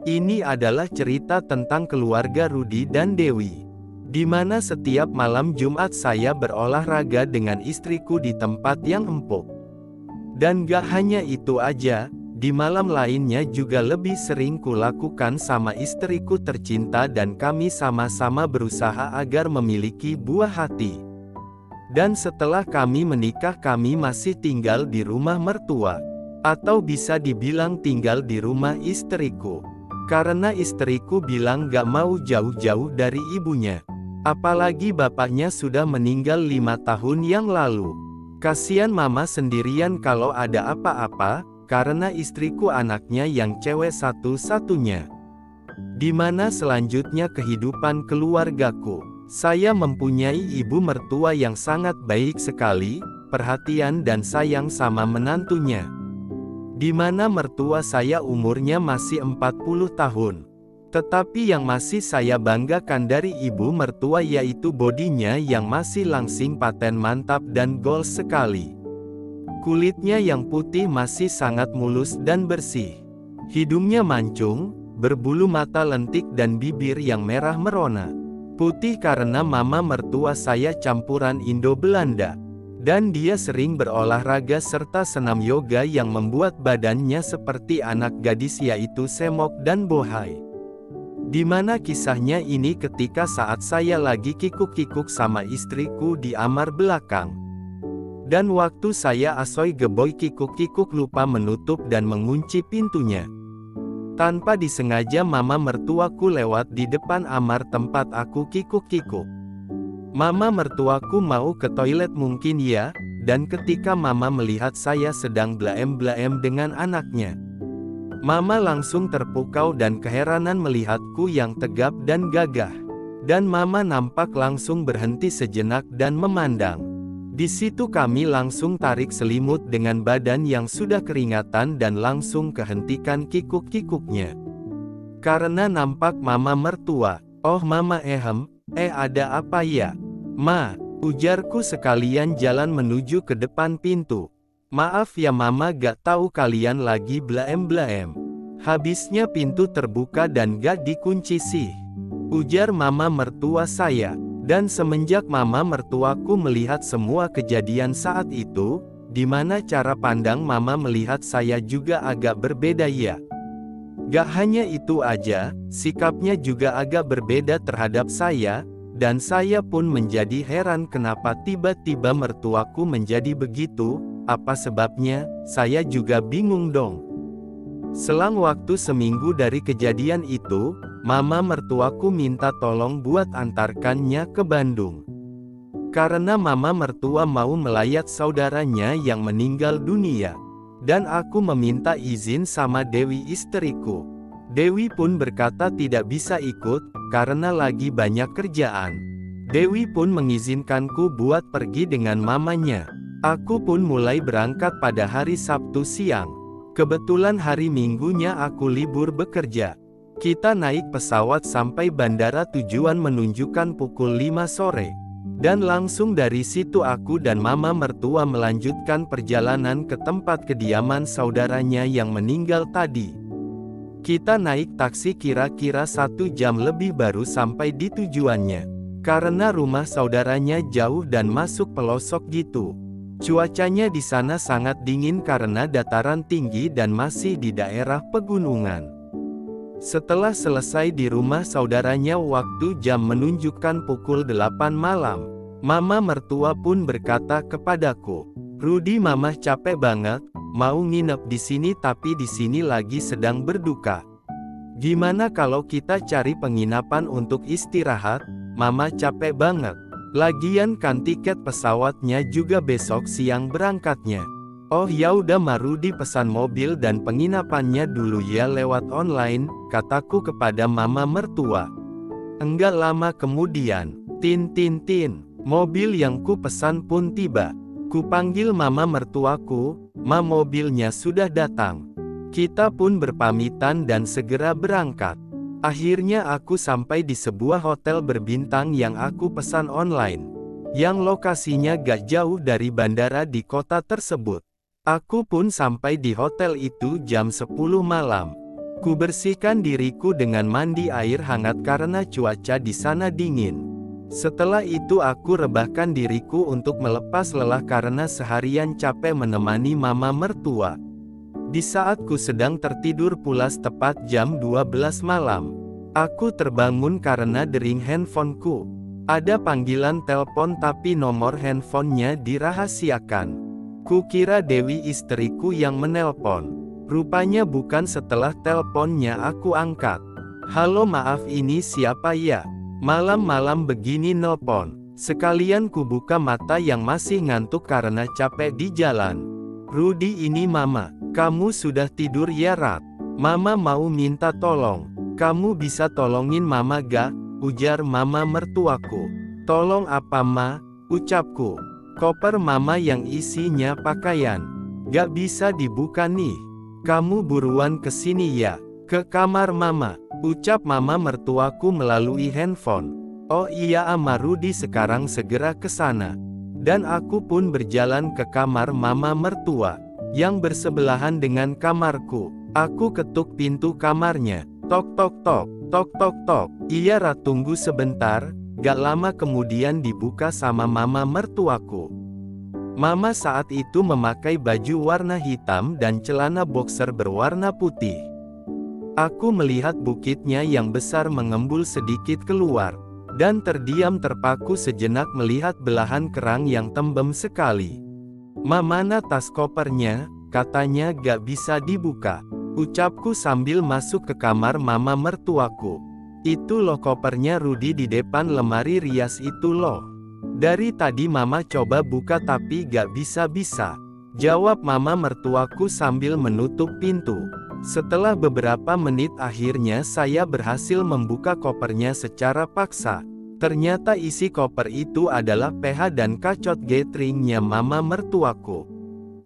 Ini adalah cerita tentang keluarga Rudy dan Dewi, di mana setiap malam Jumat saya berolahraga dengan istriku di tempat yang empuk. Dan gak hanya itu aja, di malam lainnya juga lebih sering kulakukan sama istriku tercinta dan kami sama-sama berusaha agar memiliki buah hati. Dan setelah kami menikah kami masih tinggal di rumah mertua. Atau bisa dibilang tinggal di rumah istriku. Karena istriku bilang gak mau jauh-jauh dari ibunya. Apalagi bapaknya sudah meninggal 5 tahun yang lalu. Kasian mama sendirian kalau ada apa-apa, karena istriku anaknya yang cewek satu-satunya. Dimana selanjutnya kehidupan keluargaku. Saya mempunyai ibu mertua yang sangat baik sekali, perhatian dan sayang sama menantunya. Dimana mertua saya umurnya masih 40 tahun. Tetapi yang masih saya banggakan dari ibu mertua yaitu bodinya yang masih langsing paten mantap dan goals sekali. Kulitnya yang putih masih sangat mulus dan bersih. Hidungnya mancung, berbulu mata lentik dan bibir yang merah merona. Putih karena mama mertua saya campuran Indo-Belanda. Dan dia sering berolahraga serta senam yoga yang membuat badannya seperti anak gadis yaitu semok dan bohai. Dimana kisahnya ini ketika saat saya lagi kikuk-kikuk sama istriku di amar belakang. Dan waktu saya asoy geboy kikuk-kikuk lupa menutup dan mengunci pintunya. Tanpa disengaja mama mertuaku lewat di depan amar tempat aku kikuk-kikuk. Mama mertuaku mau ke toilet mungkin ya, dan ketika mama melihat saya sedang blaem-blaem dengan anaknya. Mama langsung terpukau dan keheranan melihatku yang tegap dan gagah. Dan mama nampak langsung berhenti sejenak dan memandang. Di situ kami langsung tarik selimut dengan badan yang sudah keringatan dan langsung kehentikan kikuk-kikuknya. Karena nampak mama mertua, "Oh mama ada apa ya? Ma," ujarku sekalian jalan menuju ke depan pintu. "Maaf ya mama gak tahu kalian lagi blaem-blaem. Habisnya pintu terbuka dan gak dikunci sih," ujar mama mertua saya. Dan semenjak mama mertuaku melihat semua kejadian saat itu, di mana cara pandang mama melihat saya juga agak berbeda ya. Gak hanya itu aja, sikapnya juga agak berbeda terhadap saya, dan saya pun menjadi heran kenapa tiba-tiba mertuaku menjadi begitu. Apa sebabnya? Saya juga bingung dong. Selang waktu seminggu dari kejadian itu, mama mertuaku minta tolong buat antarkannya ke Bandung. Karena mama mertua mau melayat saudaranya yang meninggal dunia. Dan aku meminta izin sama Dewi istriku. Dewi pun berkata tidak bisa ikut, karena lagi banyak kerjaan. Dewi pun mengizinkanku buat pergi dengan mamanya. Aku pun mulai berangkat pada hari Sabtu siang. Kebetulan hari Minggunya aku libur bekerja. Kita naik pesawat sampai bandara tujuan menunjukkan pukul 5 sore. Dan langsung dari situ aku dan mama mertua melanjutkan perjalanan ke tempat kediaman saudaranya yang meninggal tadi. Kita naik taksi kira-kira 1 jam lebih baru sampai di tujuannya. Karena rumah saudaranya jauh dan masuk pelosok gitu. Cuacanya di sana sangat dingin karena dataran tinggi dan masih di daerah pegunungan. Setelah selesai di rumah saudaranya waktu jam menunjukkan pukul 8 malam, mama mertua pun berkata kepadaku, "Rudy, mama capek banget, mau nginep di sini tapi di sini lagi sedang berduka. Gimana kalau kita cari penginapan untuk istirahat? Mama capek banget. Lagian kan tiket pesawatnya juga besok siang berangkatnya." "Oh yaudah Ma, Rudy pesan mobil dan penginapannya dulu ya lewat online," kataku kepada mama mertua. Enggak lama kemudian, tin, mobil yang ku pesan pun tiba. Ku panggil mama mertuaku, "Ma, mobilnya sudah datang." Kita pun berpamitan dan segera berangkat. Akhirnya aku sampai di sebuah hotel berbintang yang aku pesan online. Yang lokasinya gak jauh dari bandara di kota tersebut. Aku pun sampai di hotel itu jam 10 malam. Ku bersihkan diriku dengan mandi air hangat karena cuaca di sana dingin. Setelah itu aku rebahkan diriku untuk melepas lelah karena seharian capek menemani mama mertua. Di saat ku sedang tertidur pulas tepat jam 12 malam, aku terbangun karena dering handphoneku. Ada panggilan telepon tapi nomor handphonenya dirahasiakan. Kukira Dewi istriku yang menelpon. Rupanya bukan. Setelah teleponnya aku angkat. Halo, maaf, ini siapa ya? Malam-malam begini nelpon. Sekalian ku buka mata yang masih ngantuk karena capek di jalan. Rudy, ini mama. Kamu sudah tidur ya, Rat? Mama mau minta tolong. Kamu bisa tolongin mama gak? Ujar mama mertuaku. Tolong apa, Ma? Ucapku. Koper mama yang isinya pakaian. Gak bisa dibuka nih. Kamu buruan kesini ya, ke kamar mama, ucap mama mertuaku melalui handphone. Oh iya, Ama, Rudy sekarang segera ke sana. Dan aku pun berjalan ke kamar mama mertua, yang bersebelahan dengan kamarku. Aku ketuk pintu kamarnya. Tok tok tok, tok tok tok. Iya, Rat, tunggu sebentar. Gak lama kemudian dibuka sama mama mertuaku. Mama saat itu memakai baju warna hitam dan celana boxer berwarna putih. Aku melihat bukitnya yang besar mengembul sedikit keluar, dan terdiam terpaku sejenak melihat belahan kerang yang tembem sekali. "Ma, mana tas kopernya?" katanya. "Gak bisa dibuka," ucapku sambil masuk ke kamar mama mertuaku. "Itu loh kopernya Rudy di depan lemari rias itu loh. Dari tadi mama coba buka tapi gak bisa-bisa," jawab mama mertuaku sambil menutup pintu. Setelah beberapa menit akhirnya saya berhasil membuka kopernya secara paksa. Ternyata isi koper itu adalah PH dan kacot gatheringnya mama mertuaku.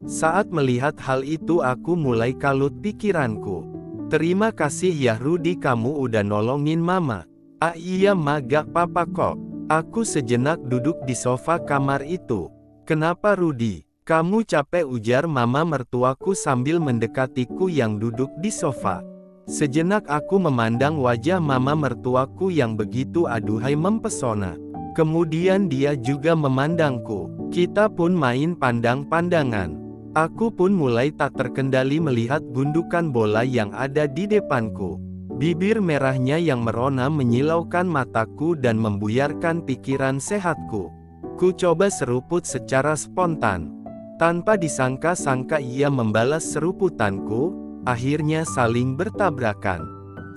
Saat melihat hal itu aku mulai kalut pikiranku. "Terima kasih ya Rudy, kamu udah nolongin mama." "Ah iya Ma, gak papa kok." Aku sejenak duduk di sofa kamar itu. "Kenapa Rudy? Kamu capek?" ujar mama mertuaku sambil mendekatiku yang duduk di sofa. Sejenak aku memandang wajah mama mertuaku yang begitu aduhai mempesona. Kemudian dia juga memandangku. Kita pun main pandang-pandangan. Aku pun mulai tak terkendali melihat gundukan bola yang ada di depanku. Bibir merahnya yang merona menyilaukan mataku dan membuyarkan pikiran sehatku. Ku coba seruput secara spontan. Tanpa disangka-sangka ia membalas seruputanku, akhirnya saling bertabrakan.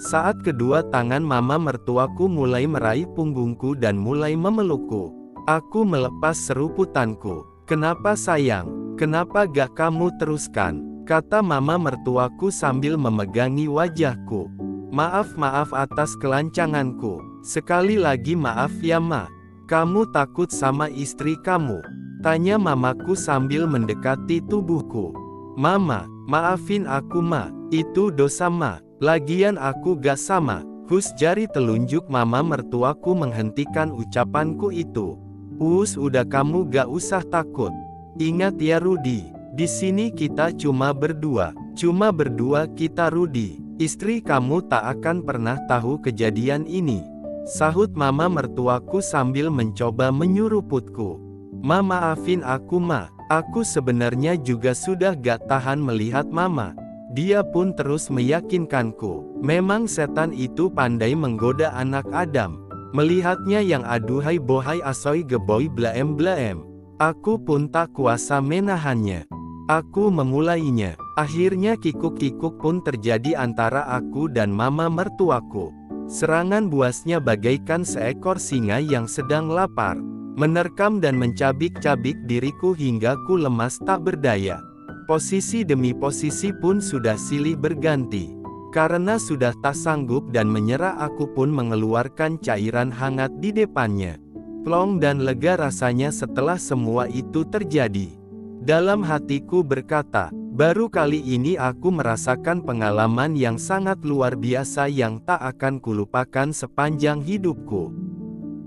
Saat kedua tangan mama mertuaku mulai meraih punggungku dan mulai memelukku. Aku melepas seruputanku. "Kenapa sayang? Kenapa gak kamu teruskan?" kata mama mertuaku sambil memegangi wajahku. Maaf atas kelancanganku. Sekali lagi maaf ya Ma. Kamu takut sama istri kamu?" tanya mamaku sambil mendekati tubuhku. "Mama, maafin aku Ma. Itu dosa Ma. Lagian aku gak sama." Jari telunjuk mama mertuaku menghentikan ucapanku itu. Udah, kamu gak usah takut. Ingat ya Rudy, di sini kita cuma berdua kita Rudy. Istri kamu tak akan pernah tahu kejadian ini," sahut mama mertuaku sambil mencoba menyuruputku. "Ma, maafin aku Ma. Aku sebenarnya juga sudah gak tahan melihat mama." Dia pun terus meyakinkanku. Memang setan itu pandai menggoda anak Adam. Melihatnya yang aduhai bohai asoy geboy blaem. Aku pun tak kuasa menahannya. Aku memulainya. Akhirnya kikuk-kikuk pun terjadi antara aku dan mama mertuaku. Serangan buasnya bagaikan seekor singa yang sedang lapar, menerkam dan mencabik-cabik diriku hingga ku lemas tak berdaya. Posisi demi posisi pun sudah silih berganti. Karena sudah tak sanggup dan menyerah, aku pun mengeluarkan cairan hangat di depannya. Plong dan lega rasanya setelah semua itu terjadi. Dalam hatiku berkata, baru kali ini aku merasakan pengalaman yang sangat luar biasa yang tak akan kulupakan sepanjang hidupku.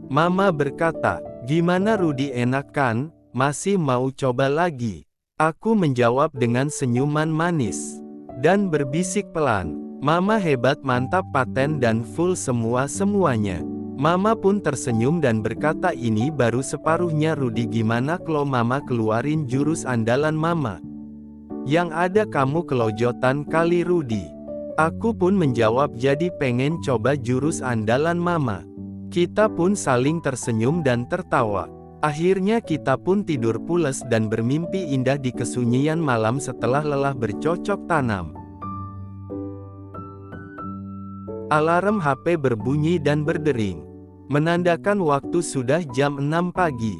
Mama berkata, "Gimana Rudy, enak kan? Masih mau coba lagi?" Aku menjawab dengan senyuman manis dan berbisik pelan, Mama hebat, mantap, paten dan full semuanya. Mama pun tersenyum dan berkata, ini baru separuhnya Rudi, gimana kalau Mama keluarin jurus andalan Mama? Yang ada kamu kelojotan kali Rudi. Aku pun menjawab, jadi pengen coba jurus andalan Mama. Kita pun saling tersenyum dan tertawa. Akhirnya kita pun tidur pules dan bermimpi indah di kesunyian malam setelah lelah bercocok tanam. Alarm HP berbunyi dan berdering, menandakan waktu sudah jam 6 pagi.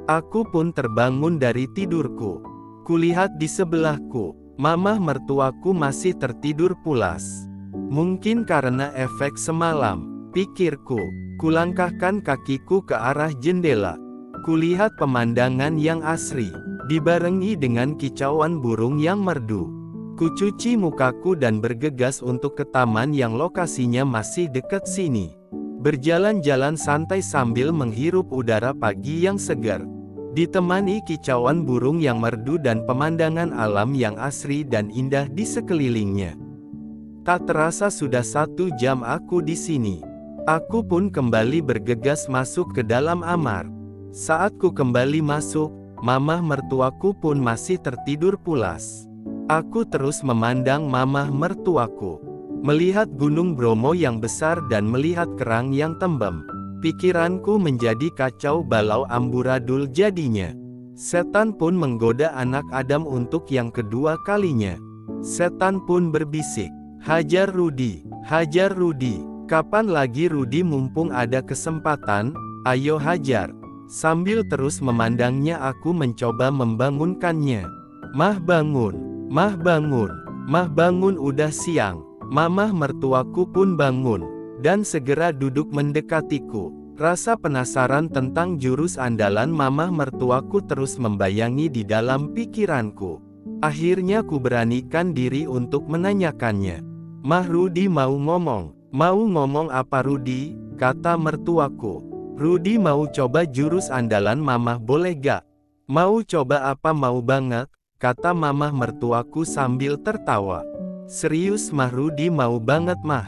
Aku pun terbangun dari tidurku. Kulihat di sebelahku, Mama mertuaku masih tertidur pulas. Mungkin karena efek semalam, pikirku. Kulangkahkan kakiku ke arah jendela. Kulihat pemandangan yang asri, dibarengi dengan kicauan burung yang merdu. Kucuci mukaku dan bergegas untuk ke taman yang lokasinya masih dekat sini. Berjalan-jalan santai sambil menghirup udara pagi yang segar. Ditemani kicauan burung yang merdu dan pemandangan alam yang asri dan indah di sekelilingnya. Tak terasa sudah 1 jam aku di sini. Aku pun kembali bergegas masuk ke dalam amar. Saat ku kembali masuk, Mama mertuaku pun masih tertidur pulas. Aku terus memandang Mama mertuaku. Melihat Gunung Bromo yang besar dan melihat kerang yang tembem. Pikiranku menjadi kacau balau amburadul jadinya. Setan pun menggoda anak Adam untuk yang kedua kalinya. Setan pun berbisik, hajar Rudi, kapan lagi Rudi, mumpung ada kesempatan, ayo hajar. Sambil terus memandangnya aku mencoba membangunkannya. Mah bangun. Mah bangun, udah siang. Mama mertuaku pun bangun, dan segera duduk mendekatiku. Rasa penasaran tentang jurus andalan Mama mertuaku terus membayangi di dalam pikiranku. Akhirnya ku beranikan diri untuk menanyakannya. Mah, Rudi mau ngomong. Mau ngomong apa Rudi? Kata mertuaku. Rudi mau coba jurus andalan Mama, boleh gak? Mau coba apa? Mau banget, kata Mama mertuaku sambil tertawa. Serius Mah, Rudi mau banget Mah.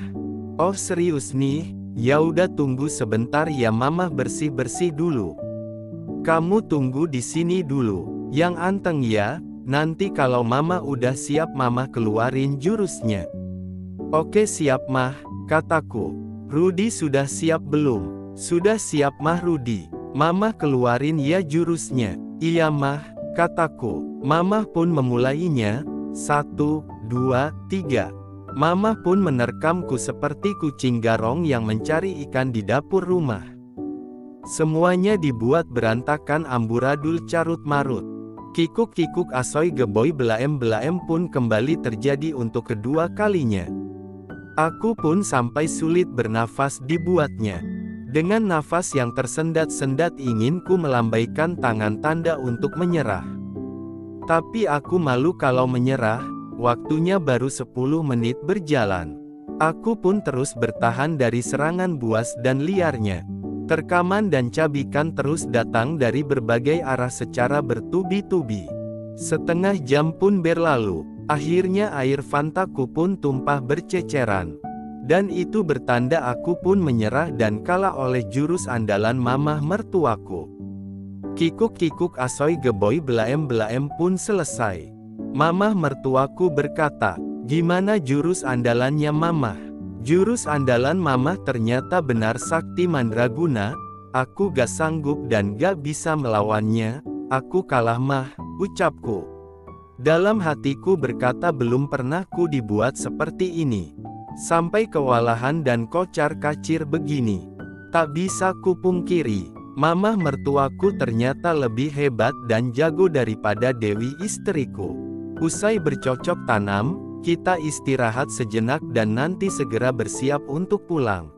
Oh serius nih? Ya udah tunggu sebentar ya, Mama bersih-bersih dulu. Kamu tunggu di sini dulu, yang anteng ya. Nanti kalau Mama udah siap Mama keluarin jurusnya. Oke siap Mah, kataku. Rudi sudah siap belum? Sudah siap Mah Rudi. Mama keluarin ya jurusnya. Iya Mah, kataku. Mama pun memulainya. 1, 2, 3. Mama pun menerkamku seperti kucing garong yang mencari ikan di dapur rumah. Semuanya dibuat berantakan, amburadul, carut marut. Kikuk-kikuk, asoy, geboy, belaem-belaem pun kembali terjadi untuk kedua kalinya. Aku pun sampai sulit bernafas dibuatnya. Dengan nafas yang tersendat-sendat ingin ku melambaikan tangan tanda untuk menyerah. Tapi aku malu kalau menyerah, waktunya baru 10 menit berjalan. Aku pun terus bertahan dari serangan buas dan liarnya. Terkaman dan cabikan terus datang dari berbagai arah secara bertubi-tubi. Setengah jam pun berlalu, akhirnya air fantaku pun tumpah berceceran. Dan itu bertanda aku pun menyerah dan kalah oleh jurus andalan Mama mertuaku. Kikuk-kikuk, asoy, geboy, belaem-belaem pun selesai. Mama mertuaku berkata, gimana jurus andalannya Mama? Jurus andalan Mama ternyata benar sakti mandraguna. Aku gak sanggup dan gak bisa melawannya. Aku kalah Mah, ucapku. Dalam hatiku berkata, belum pernah ku dibuat seperti ini. Sampai kewalahan dan kocar-kacir begini. Tak bisa ku pungkiri, Mama mertuaku ternyata lebih hebat dan jago daripada Dewi istriku. Usai bercocok tanam, kita istirahat sejenak dan nanti segera bersiap untuk pulang.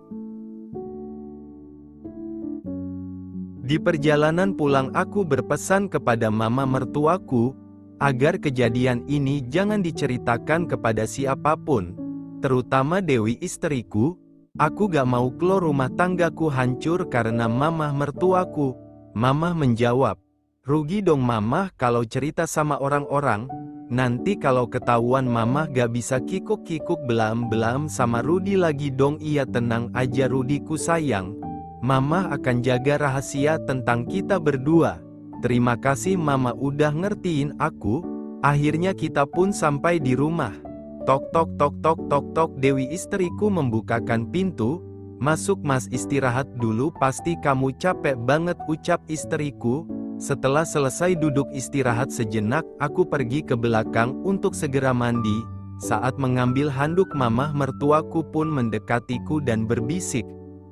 Di perjalanan pulang aku berpesan kepada Mama mertuaku, agar kejadian ini jangan diceritakan kepada siapapun. Terutama Dewi istriku. Aku gak mau kalau rumah tanggaku hancur karena Mama mertuaku. Mama menjawab, rugi dong Mama kalau cerita sama orang-orang. Nanti kalau ketahuan Mama gak bisa kikuk-kikuk belam-belam sama Rudy lagi dong. Iya tenang aja Rudyku sayang. Mama akan jaga rahasia tentang kita berdua. Terima kasih Mama udah ngertiin aku. Akhirnya kita pun sampai di rumah. Tok tok tok tok tok tok. Dewi istriku membukakan pintu. Masuk Mas, istirahat dulu, pasti kamu capek banget, ucap istriku. Setelah selesai duduk istirahat sejenak, aku pergi ke belakang untuk segera mandi. Saat mengambil handuk, Mama mertuaku pun mendekatiku dan berbisik,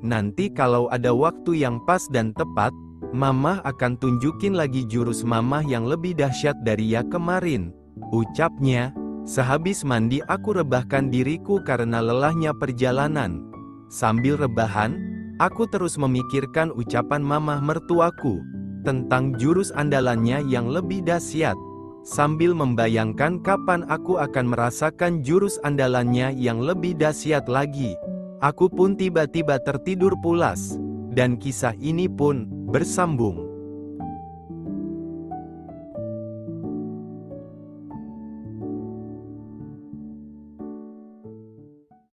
nanti kalau ada waktu yang pas dan tepat, Mama akan tunjukin lagi jurus Mama yang lebih dahsyat dari yang kemarin, ucapnya. Sehabis mandi aku rebahkan diriku karena lelahnya perjalanan. Sambil rebahan, aku terus memikirkan ucapan Mama mertuaku tentang jurus andalannya yang lebih dahsyat. Sambil membayangkan kapan aku akan merasakan jurus andalannya yang lebih dahsyat lagi, aku pun tiba-tiba tertidur pulas. Dan kisah ini pun bersambung.